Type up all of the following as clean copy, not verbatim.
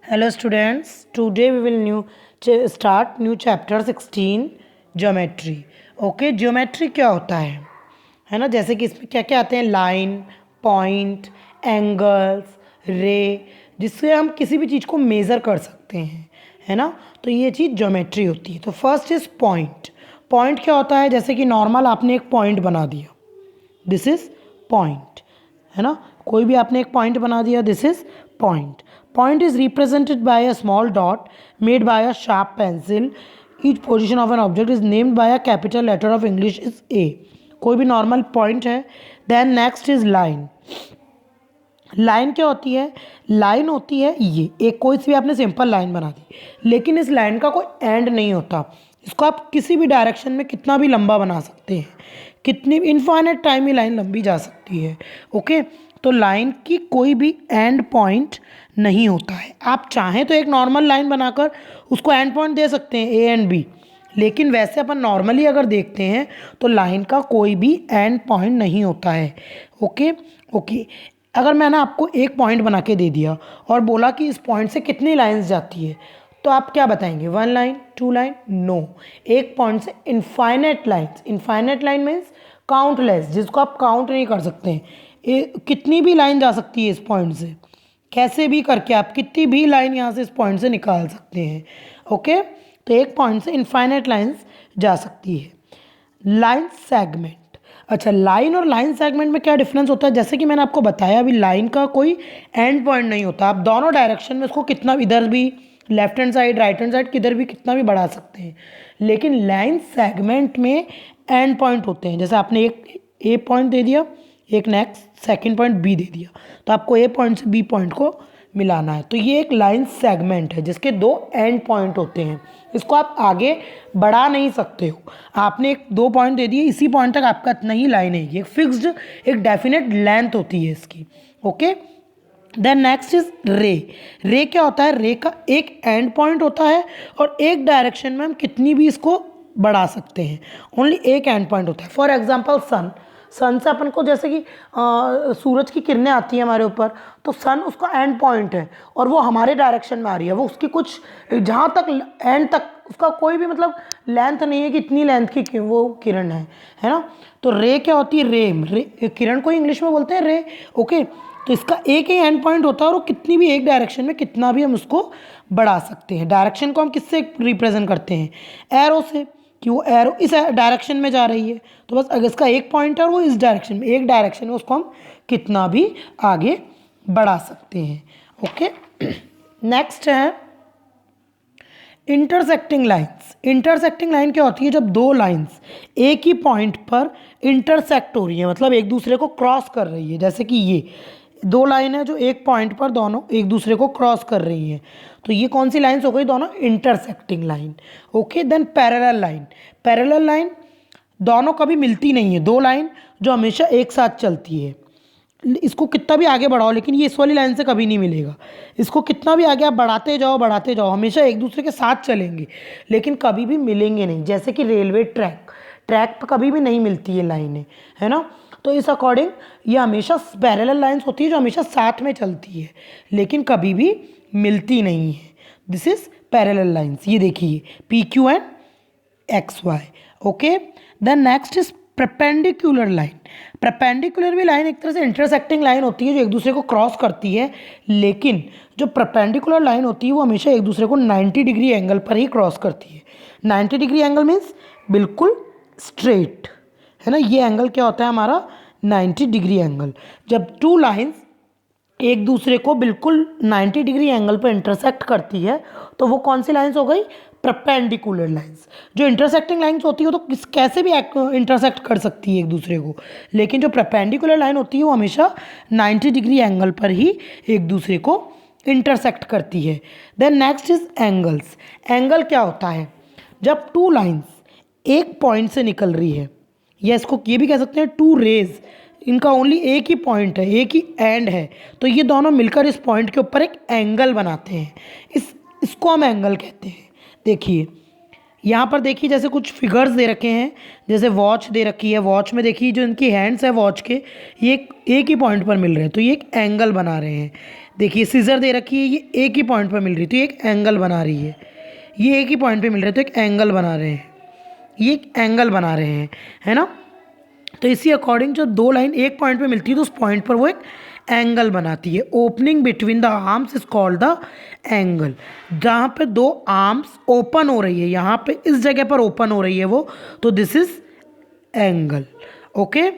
Hello students, today we will start new chapter 16 geometry. Okay, geometry क्या होता है ना। जैसे कि इसमें क्या क्या आते हैं, लाइन, पॉइंट, एंगल्स, रे, जिससे हम किसी भी चीज़ को मेज़र कर सकते हैं, है ना। तो ये चीज़ ज्योमेट्री होती है। तो फर्स्ट इज़ पॉइंट। पॉइंट क्या होता है, जैसे कि नॉर्मल आपने एक पॉइंट बना दिया, दिस इज पॉइंट, है ना। कोई भी आपने एक पॉइंट बना दिया, this is point. Point is represented by a small dot made by a sharp pencil. Each position of an object is named by a capital letter of English is A. कोई भी normal point है। Then next is line. Line क्या होती है, line होती है ये एक कोई सी भी आपने सिंपल लाइन बना दी, लेकिन इस लाइन का कोई एंड नहीं होता। इसको आप किसी भी डायरेक्शन में कितना भी लंबा बना सकते हैं, कितनी इनफाइनाइट टाइम ही लाइन लंबी जा सकती है। ओके, तो लाइन की कोई भी एंड पॉइंट नहीं होता है। आप चाहें तो एक नॉर्मल लाइन बनाकर उसको एंड पॉइंट दे सकते हैं ए एंड बी, लेकिन वैसे अपन नॉर्मली अगर देखते हैं तो लाइन का कोई भी एंड पॉइंट नहीं होता है। ओके ओके, अगर मैंने आपको एक पॉइंट बना के दे दिया और बोला कि इस पॉइंट से कितनी लाइंस जाती है, तो आप क्या बताएंगे, 1 लाइन, 2 लाइन? नो, एक पॉइंट से infinite lines. Infinite line means countless, जिसको आप काउंट नहीं कर सकते हैं। कितनी भी लाइन जा सकती है इस पॉइंट से, कैसे भी करके आप कितनी भी लाइन यहाँ से इस पॉइंट से निकाल सकते हैं। ओके, तो एक पॉइंट से इनफाइनाइट लाइन्स जा सकती है। Line segment. अच्छा, लाइन और लाइन सेगमेंट में क्या डिफरेंस होता है, जैसे कि मैंने आपको बताया अभी, लाइन का कोई एंड पॉइंट नहीं होता। आप दोनों डायरेक्शन में उसको कितना इधर भी, left hand side, right hand side, किधर भी कितना भी बढ़ा सकते हैं। लेकिन लाइन सेगमेंट में एंड पॉइंट होते हैं। जैसे आपने एक ए पॉइंट दे दिया, एक नेक्स्ट सेकंड पॉइंट बी दे दिया, तो आपको ए पॉइंट से बी पॉइंट को मिलाना है। तो ये एक लाइन सेगमेंट है जिसके दो एंड पॉइंट होते हैं। इसको आप आगे बढ़ा नहीं सकते हो। आपने एक दो पॉइंट दे दिए, इसी पॉइंट तक आपका इतना ही लाइन है। एक फिक्स्ड, एक डेफिनेट लेंथ होती है इसकी। ओके, देन नेक्स्ट इज रे। रे क्या होता है, रे का एक एंड पॉइंट होता है और एक डायरेक्शन में हम कितनी भी इसको बढ़ा सकते हैं। ओनली एक एंड पॉइंट होता है। For example sun. सन से अपन को जैसे कि सूरज की किरणें आती हैं हमारे ऊपर, तो सन उसका एंड पॉइंट है और वो हमारे डायरेक्शन में आ रही है। वो उसकी कुछ जहाँ तक एंड तक उसका कोई भी मतलब लेंथ नहीं है कि इतनी लेंथ की वो किरण है ना। तो रे क्या होती है, रे किरण को इंग्लिश में बोलते हैं रे। ओके, तो इसका एक ही एंड पॉइंट होता है और वो कितनी भी एक डायरेक्शन में कितना भी हम उसको बढ़ा सकते हैं। डायरेक्शन को हम किससे रिप्रेजेंट करते हैं, एरो से, कि वो एरो इस डायरेक्शन में जा रही है। तो बस अगर इसका एक पॉइंट है और वो इस डायरेक्शन में, एक डायरेक्शन में उसको हम कितना भी आगे बढ़ा सकते हैं। ओके, नेक्स्ट है इंटरसेक्टिंग लाइंस। इंटरसेक्टिंग लाइन क्या होती है, जब दो लाइंस एक ही पॉइंट पर इंटरसेक्ट हो रही है, मतलब एक दूसरे को क्रॉस कर रही है। जैसे कि ये दो लाइन है जो एक पॉइंट पर दोनों एक दूसरे को क्रॉस कर रही हैं, तो ये कौन सी लाइन्स हो गई, दोनों intersecting line. Okay, then parallel line. Parallel line दोनों कभी मिलती नहीं है, दो लाइन जो हमेशा एक साथ चलती है। इसको कितना भी आगे बढ़ाओ, लेकिन ये इस वाली लाइन से कभी नहीं मिलेगा। इसको कितना भी आगे आप बढ़ाते जाओ, हमेशा एक दूसरे के साथ चलेंगे, लेकिन कभी भी मिलेंगे नहीं। जैसे कि रेलवे ट्रैक, ट्रैक पर कभी भी नहीं मिलती है लाइनें, है ना। तो इस अकॉर्डिंग ये हमेशा पैरेलल लाइंस होती है जो हमेशा साथ में चलती है, लेकिन कभी भी मिलती नहीं है। This is parallel lines. ये देखिए P Q and X Y. Okay, then next is perpendicular line. Perpendicular भी लाइन एक तरह से इंटरसेक्टिंग लाइन होती है जो एक दूसरे को क्रॉस करती है, लेकिन जो परपेंडिकुलर लाइन होती है वो हमेशा एक दूसरे को 90 डिग्री एंगल पर ही क्रॉस करती है। 90 डिग्री एंगल मीन्स बिल्कुल स्ट्रेट, है ना। ये एंगल क्या होता है हमारा, 90 डिग्री एंगल। जब टू लाइंस एक दूसरे को बिल्कुल 90 डिग्री एंगल पर इंटरसेक्ट करती है, तो वो कौन सी लाइंस हो गई, परपेंडिकुलर लाइंस। जो इंटरसेक्टिंग लाइंस होती है वो तो कैसे भी इंटरसेक्ट कर सकती है एक दूसरे को, लेकिन जो परपेंडिकुलर लाइन होती है वो हमेशा 90 डिग्री एंगल पर ही एक दूसरे को इंटरसेक्ट करती है। Then next is angles. Angle क्या होता है, जब टू लाइंस एक पॉइंट से निकल रही है, या इसको ये भी कह सकते हैं टू रेज, इनका ओनली एक ही पॉइंट है, एक ही एंड है, तो ये दोनों मिलकर इस पॉइंट के ऊपर एक एंगल बनाते हैं। इसको हम एंगल कहते हैं। देखिए यहाँ पर देखिए, जैसे कुछ फिगर्स दे रखे हैं, जैसे वॉच दे रखी है। वॉच में देखिए जो इनकी हैंड्स है वॉच के, ये एक ही पॉइंट पर मिल रहे हैं, तो ये एक एंगल बना रहे हैं। देखिए सीजर दे रखी है, ये एक ही पॉइंट पर मिल रही है तो ये एक एंगल बना रही है, ये एक ही पॉइंट पे मिल रहे हैं तो एक एंगल बना रहे हैं, ये एक एंगल बना रहे हैं, है ना। तो इसी अकॉर्डिंग जब दो लाइन एक पॉइंट पे मिलती है तो उस पॉइंट पर वो एक एंगल बनाती है। Opening between the arms is called the angle. जहाँ पे दो आर्म्स ओपन हो रही है, यहाँ पे इस जगह पर ओपन हो रही है वो, तो this is angle. Okay,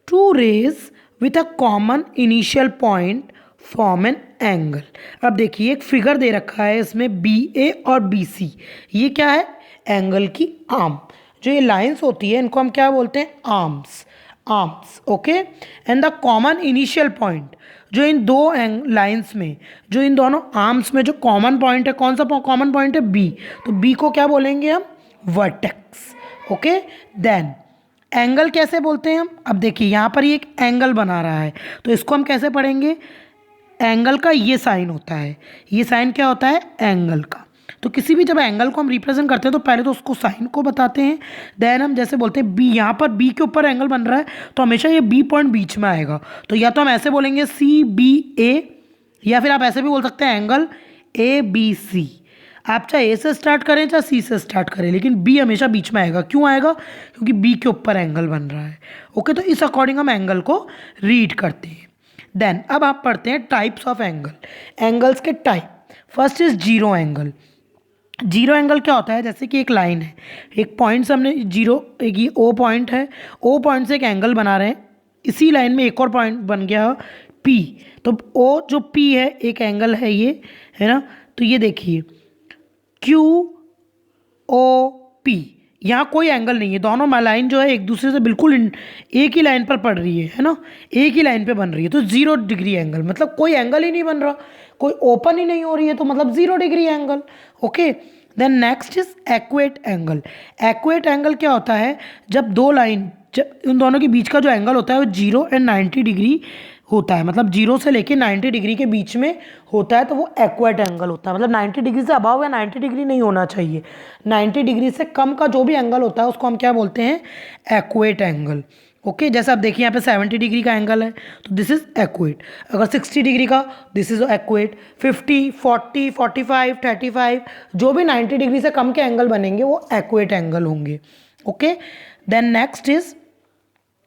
to rays with a common initial point form an angle. अब देखिए एक फिगर दे रखा है इसमें बी ए और बी सी, ये क्या है, एंगल की आर्म। जो ये लाइंस होती है इनको हम क्या बोलते हैं, arms, arms. Okay, and the common initial point, जो इन दो लाइंस में, जो इन दोनों आर्म्स में जो कॉमन पॉइंट है, कौन सा कॉमन पॉइंट है, बी, तो बी को क्या बोलेंगे हम, वर्टेक्स। ओके, देन एंगल कैसे बोलते हैं हम, अब देखिए यहाँ पर ये एक एंगल बना रहा है तो इसको हम कैसे पढ़ेंगे, एंगल का ये साइन होता है, ये साइन क्या होता है, एंगल का। तो किसी भी जब एंगल को हम रिप्रेजेंट करते हैं तो पहले तो उसको साइन को बताते हैं, देन हम जैसे बोलते हैं बी, यहाँ पर बी के ऊपर एंगल बन रहा है तो हमेशा ये बी पॉइंट बीच में आएगा, तो या तो हम ऐसे बोलेंगे सी बी ए, या फिर आप ऐसे भी बोल सकते हैं एंगल ए बी सी। आप चाहे ए से स्टार्ट करें चाहे सी से स्टार्ट करें, लेकिन बी हमेशा बीच में आएगा। क्यों आएगा, क्योंकि बी के ऊपर एंगल बन रहा है। ओके, तो इस अकॉर्डिंग हम एंगल को रीड करते हैं। देन अब आप पढ़ते हैं टाइप्स ऑफ एंगल, एंगल्स के type. First is zero angle. Zero angle क्या होता है, जैसे कि एक लाइन है, एक पॉइंट से हमने जीरो, एक ये ओ पॉइंट है, ओ पॉइंट से एक एंगल बना रहे हैं, इसी लाइन में एक और पॉइंट बन गया पी, तो ओ जो पी है एक एंगल है ये, है ना। तो ये देखिए क्यू ओ पी, यहाँ कोई एंगल नहीं है, दोनों लाइन जो है एक दूसरे से बिल्कुल एक ही लाइन पर पड़ रही है ना, एक ही लाइन पे बन रही है, तो 0 डिग्री एंगल, मतलब कोई एंगल ही नहीं बन रहा, कोई ओपन ही नहीं हो रही है, तो मतलब 0 degree angle. Okay, then next is acute angle. Acute angle क्या होता है, जब दो लाइन, उन दोनों के बीच का जो एंगल होता है वो 0 एंड 90 डिग्री होता है, मतलब 0 से लेके 90 डिग्री के बीच में होता है, तो वो एक्वेट एंगल होता है। मतलब 90 डिग्री से अबाव या 90 डिग्री नहीं होना चाहिए, 90 डिग्री से कम का जो भी एंगल होता है उसको हम क्या बोलते हैं, एक्वेट एंगल। ओके, जैसे आप देखिए यहाँ पे 70 डिग्री का एंगल है तो दिस इज एक्वेट, अगर 60 डिग्री का दिस इज एक्वेट, 50, 40, 45, 35 जो भी 90 डिग्री से कम के एंगल बनेंगे वो एक्वेट एंगल होंगे। Okay, then next is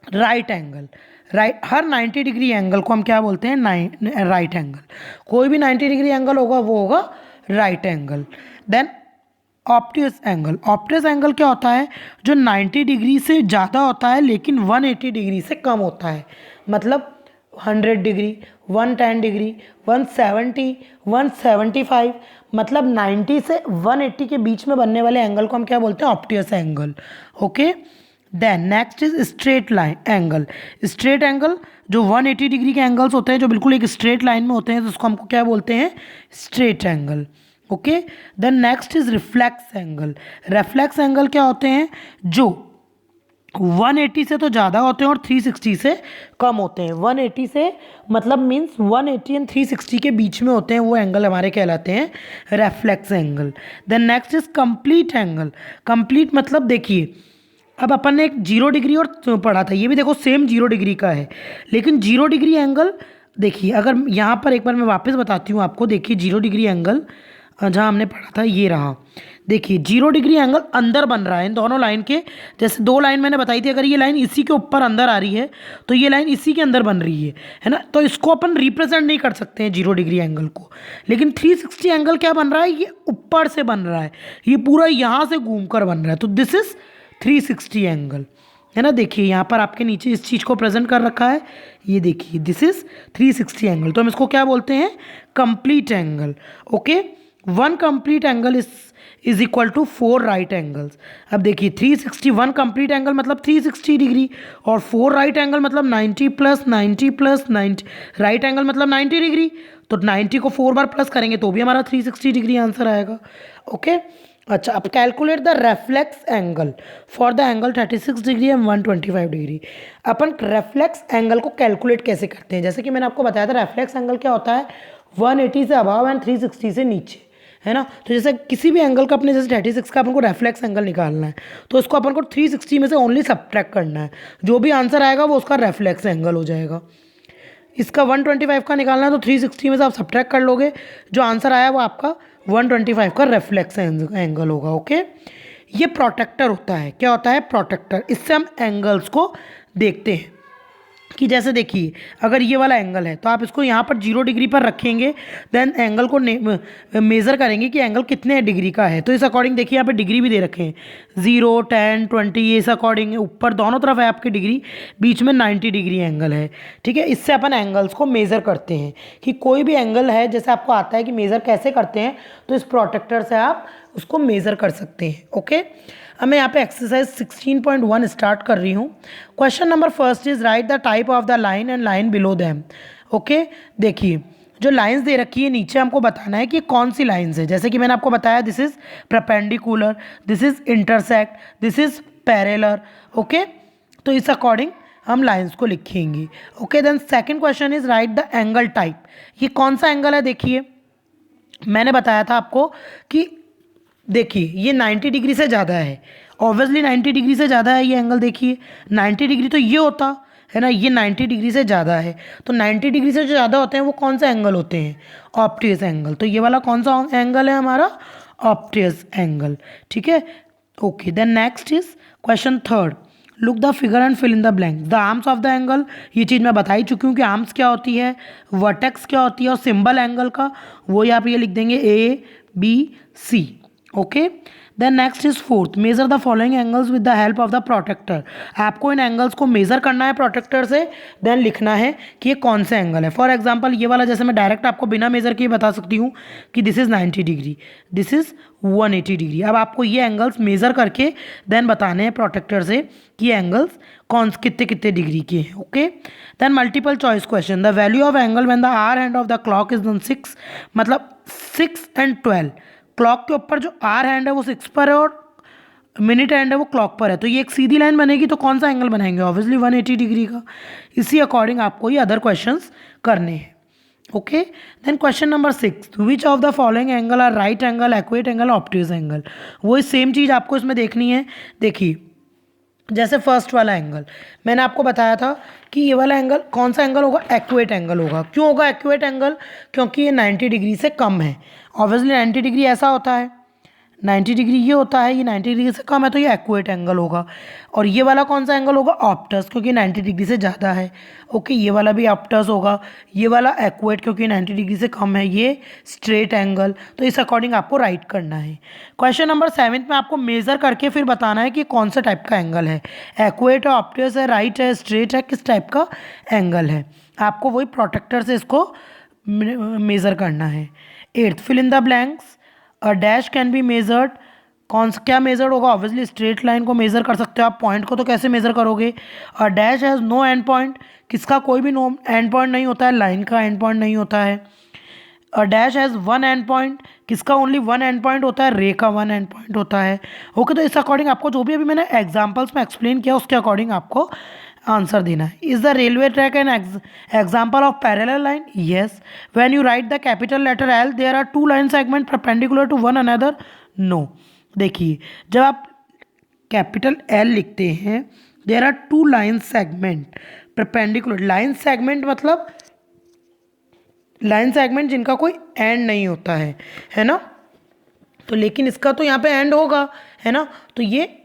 right angle. Right, हर 90 डिग्री एंगल को हम क्या बोलते हैं, राइट एंगल। कोई भी 90 डिग्री एंगल होगा वो होगा right angle. Then obtuse angle. Obtuse angle क्या होता है, जो 90 डिग्री से ज़्यादा होता है लेकिन 180 डिग्री से कम होता है, मतलब 100 डिग्री, 110 डिग्री, 170, 175, मतलब 90 से 180 के बीच में बनने वाले एंगल को हम क्या बोलते हैं, obtuse angle. Okay, then next is straight line angle. Straight angle जो 180 डिग्री के एंगल्स होते हैं जो बिल्कुल एक स्ट्रेट लाइन में होते हैं, तो उसको हमको क्या बोलते हैं, straight angle. Okay, then next is reflex angle. Reflex angle क्या होते हैं, जो 180 से तो ज़्यादा होते हैं और 360 से कम होते हैं। 180 से मतलब मीन्स 180 एंड 360 के बीच में होते हैं, वो एंगल हमारे कहलाते हैं reflex angle. Then next is complete angle. Complete मतलब देखिए, अब अपन ने एक 0 डिग्री और पढ़ा था, ये भी देखो सेम 0 डिग्री का है, लेकिन 0 डिग्री एंगल देखिए, अगर यहाँ पर एक बार मैं वापस बताती हूँ आपको, देखिए 0 डिग्री एंगल जहाँ हमने पढ़ा था ये रहा, देखिए 0 डिग्री एंगल अंदर बन रहा है इन दोनों लाइन के। जैसे दो लाइन मैंने बताई थी, अगर ये लाइन इसी के ऊपर अंदर आ रही है तो ये लाइन इसी के अंदर बन रही है ना, तो इसको अपन रिप्रेजेंट नहीं कर सकते हैं 0 डिग्री एंगल को। लेकिन 360 एंगल क्या बन रहा है, ये ऊपर से बन रहा है, ये पूरा यहाँ से घूम कर बन रहा है, तो दिस इज 360 एंगल, है ना। देखिए यहाँ पर आपके नीचे इस चीज़ को प्रेजेंट कर रखा है, ये देखिए दिस इज 360 एंगल, तो हम इसको क्या बोलते हैं, complete angle. Okay, 1 complete angle is equal to 4 right angles. अब देखिए 361 कंप्लीट एंगल मतलब 360 डिग्री, और 4 राइट एंगल मतलब 90 प्लस 90 प्लस 90, राइट एंगल मतलब 90 डिग्री, तो 90 को 4 बार प्लस करेंगे तो भी हमारा 360 डिग्री आंसर आएगा। ओके, अच्छा, अब calculate the reflex angle for the angle 36 degree and 125 degree. Upon reflex angle को कैलकुलेट कैसे करते हैं, जैसे कि मैंने आपको बताया था रेफ्लेक्स एंगल क्या होता है, 180 से अबाव एंड 360 से नीचे, है ना। तो जैसे किसी भी एंगल का अपने, जैसे 36 का अपन को रेफ्लेक्स एंगल निकालना है तो उसको अपन को 360 में से ओनली सब्ट्रैक्ट करना है, जो भी आंसर आएगा वो उसका रेफ्लेक्स एंगल हो जाएगा। इसका 125 का निकालना है तो 360 में से आप सब्ट्रैक्ट कर लोगे, जो आंसर आया वो आपका 125 का रिफ्लेक्स एंगल होगा। ओके, ये प्रोटेक्टर होता है। क्या होता है? प्रोटेक्टर। इससे हम एंगल्स को देखते हैं कि जैसे देखिए अगर ये वाला एंगल है तो आप इसको यहाँ पर 0 डिग्री पर रखेंगे, देन एंगल को मेज़र करेंगे कि एंगल कितने डिग्री का है। तो इस अकॉर्डिंग देखिए यहाँ पे डिग्री भी दे रखे हैं 0, 10, 20, इस अकॉर्डिंग ऊपर दोनों तरफ है आपकी डिग्री, बीच में 90 डिग्री एंगल है। ठीक है, इससे अपन एंगल्स को मेज़र करते हैं कि कोई भी एंगल है, जैसे आपको आता है कि मेज़र कैसे करते हैं, तो इस प्रोटेक्टर से आप उसको मेज़र कर सकते हैं। ओके, अब मैं यहाँ पे एक्सरसाइज 16.1 स्टार्ट कर रही हूँ। Question number first is write the type of the line and line below them. Okay, देखिए जो लाइंस दे रखी है नीचे हमको बताना है कि कौन सी लाइंस है। जैसे कि मैंने आपको बताया this is perpendicular, this is intersect, this is parallel. Okay, तो इस अकॉर्डिंग हम लाइंस को लिखेंगे। Okay, then second question is write the angle type. ये कौन सा एंगल है? देखिए मैंने बताया था आपको कि देखिए ये 90 डिग्री से ज़्यादा है, ऑब्वियसली 90 डिग्री से ज़्यादा है ये एंगल। देखिए 90 डिग्री तो ये होता है ना, ये 90 डिग्री से ज़्यादा है। तो 90 डिग्री से जो ज़्यादा होते हैं वो कौन से एंगल होते हैं? Obtuse angle. तो ये वाला कौन सा एंगल है हमारा? Obtuse angle. ठीक है, okay, then next is question third, look the figure and fill in the blank. The arms of the angle, ये चीज़ मैं बता ही चुकी हूँ कि आर्म्स क्या होती है, वर्टेक्स क्या होती है, और सिंबल एंगल का वो आप ये लिख देंगे ABC। Okay, then next is fourth, measure the following angles with the help of the protractor. आपको इन एंगल्स को मेजर करना है प्रोटेक्टर से, देन लिखना है कि ये कौन सा एंगल है। फॉर एग्जांपल ये वाला जैसे मैं डायरेक्ट आपको बिना मेजर किए बता सकती हूँ कि this is 90 degree, this is 180 degree. अब आपको ये एंगल्स मेजर करके देन बताने हैं प्रोटेक्टर से कि ये एंगल्स कौन कितने कितने डिग्री के हैं। Okay, then multiple choice question, the value of angle when the hour hand of the clock is on 6, मतलब 6 and 12। क्लॉक के ऊपर जो आर हैंड है वो 6 पर है और मिनट हैंड है वो क्लॉक पर है, तो ये एक सीधी लाइन बनेगी, तो कौन सा एंगल बनाएंगे? ऑब्वियसली 180 डिग्री का। इसी अकॉर्डिंग आपको ये अदर क्वेश्चंस करने हैं। Okay, then question number 6, which of the following angle are right angle, accurate angle, obtuse angle. वही सेम चीज़ आपको इसमें देखनी है। देखिए जैसे फर्स्ट वाला एंगल मैंने आपको बताया था कि ये वाला एंगल कौन सा एंगल होगा? एक्यूरेट एंगल होगा। क्यों होगा एक्यूरेट एंगल? क्योंकि ये 90 डिग्री से कम है। ऑब्वियसली 90 डिग्री ऐसा होता है, 90 डिग्री ये होता है, ये 90 डिग्री से कम है, तो ये एक्यूरेट एंगल होगा। और ये वाला कौन सा एंगल होगा? ऑब्टस, क्योंकि 90 डिग्री से ज़्यादा है। ओके, ये वाला भी ऑब्टस होगा। ये वाला एक्यूरेट क्योंकि 90 डिग्री से कम है, ये स्ट्रेट एंगल। तो इस अकॉर्डिंग आपको राइट करना है। क्वेश्चन नंबर 7 में आपको मेज़र करके फिर बताना है कि कौन सा टाइप का एंगल है, एक्यूरेट है, ऑब्टस है, राइट है, स्ट्रेट है, किस टाइप का एंगल है। आपको वही प्रोटेक्टर से इसको मेज़र करना है। 8th, fill in the blanks, a dash can be measured. कौन सा क्या मेजर्ड होगा? ऑब्वियसली स्ट्रेट लाइन को मेजर कर सकते हो आप, पॉइंट को तो कैसे मेजर करोगे? A dash has no end point, किसका कोई भी नो एंड पॉइंट नहीं होता है, लाइन का एंड पॉइंट नहीं होता है। अ dash has one and point, किसका ओनली वन एंड पॉइंट होता है, रे का वन एंड पॉइंट होता है। ओके, तो इस अकॉर्डिंग आपको जो भी अभी मैंने एग्जाम्पल्स में एक्सप्लेन किया उसके अकॉर्डिंग आपको आंसर देना है। Is the railway track an example of parallel line? Yes. When you write the capital letter L there are two line segment perpendicular to one another? No. देखिए जब आप capital L लिखते हैं there are two line segment perpendicular. Line segment मतलब line segment जिनका कोई and नहीं होता है ना। तो लेकिन इसका तो यहाँ पे एंड होगा, है ना, तो ये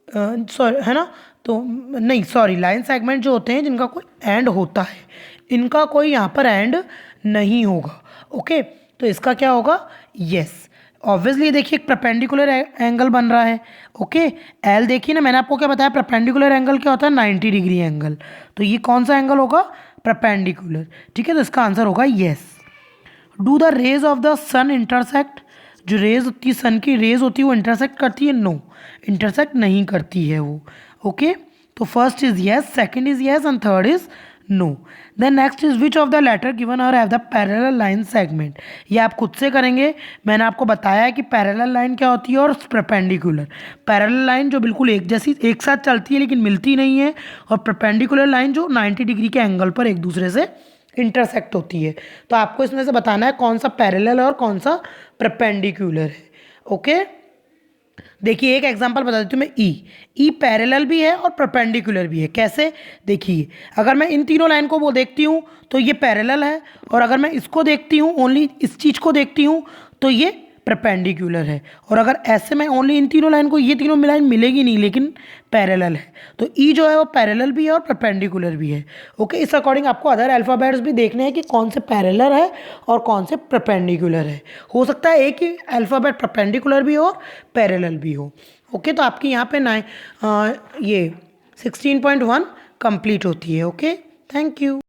सॉरी है ना, तो नहीं सॉरी, लाइन सेगमेंट जो होते हैं जिनका कोई एंड होता है, इनका कोई यहाँ पर एंड नहीं होगा। ओके, तो इसका क्या होगा? यस। ऑब्वियसली देखिए एक परपेंडिकुलर एंगल बन रहा है। ओके, एल देखिए ना, मैंने आपको क्या बताया, परपेंडिकुलर एंगल क्या होता है? 90 डिग्री एंगल। तो ये कौन सा एंगल होगा? परपेंडिकुलर। ठीक है, तो इसका आंसर होगा yes. Do the rays of the sun intersect? जो रेज होती है, सन की रेज होती है, वो इंटरसेक्ट करती है? नो, इंटरसेक्ट नहीं करती है वो। ओके, तो first is yes, second is yes and third is no. Then next is which of the letter given और have the parallel line segment? ये आप खुद से करेंगे। मैंने आपको बताया है कि पैरेलल लाइन क्या होती है और परपेंडिकुलर। पैरेलल लाइन जो बिल्कुल एक जैसी एक साथ चलती है लेकिन मिलती नहीं है, और परपेंडिकुलर लाइन जो 90 डिग्री के एंगल पर एक दूसरे से इंटरसेक्ट होती है। तो आपको इसमें से बताना है कौन सा पैरेलल और कौन सा परपेंडिकुलर है। ओके, देखिए एक एग्जांपल बता देती हूँ मैं। ई पैरेलल भी है और परपेंडिकुलर भी है। कैसे? देखिए अगर मैं इन तीनों लाइन को वो देखती हूँ तो ये पैरेलल है, और अगर मैं इसको देखती हूँ, ओनली इस चीज़ को देखती हूँ, तो ये परपेंडिकुलर है। और अगर ऐसे मैं ओनली इन तीनों लाइन को, ये तीनों लाइन मिलेगी नहीं लेकिन पैरेलल है, तो ई जो है वो पैरेलल भी है और परपेंडिकुलर भी है। ओके, इस अकॉर्डिंग आपको अदर अल्फ़ाबेट्स भी देखने हैं कि कौन से पैरेलल है और कौन से परपेंडिकुलर है। हो सकता है एक ही अल्फ़ाबेट परपेंडिकुलर भी हो और पैरेलल भी हो। ओके, तो आपकी यहाँ पे ये 16.1 कंप्लीट होती है। Okay, thank you.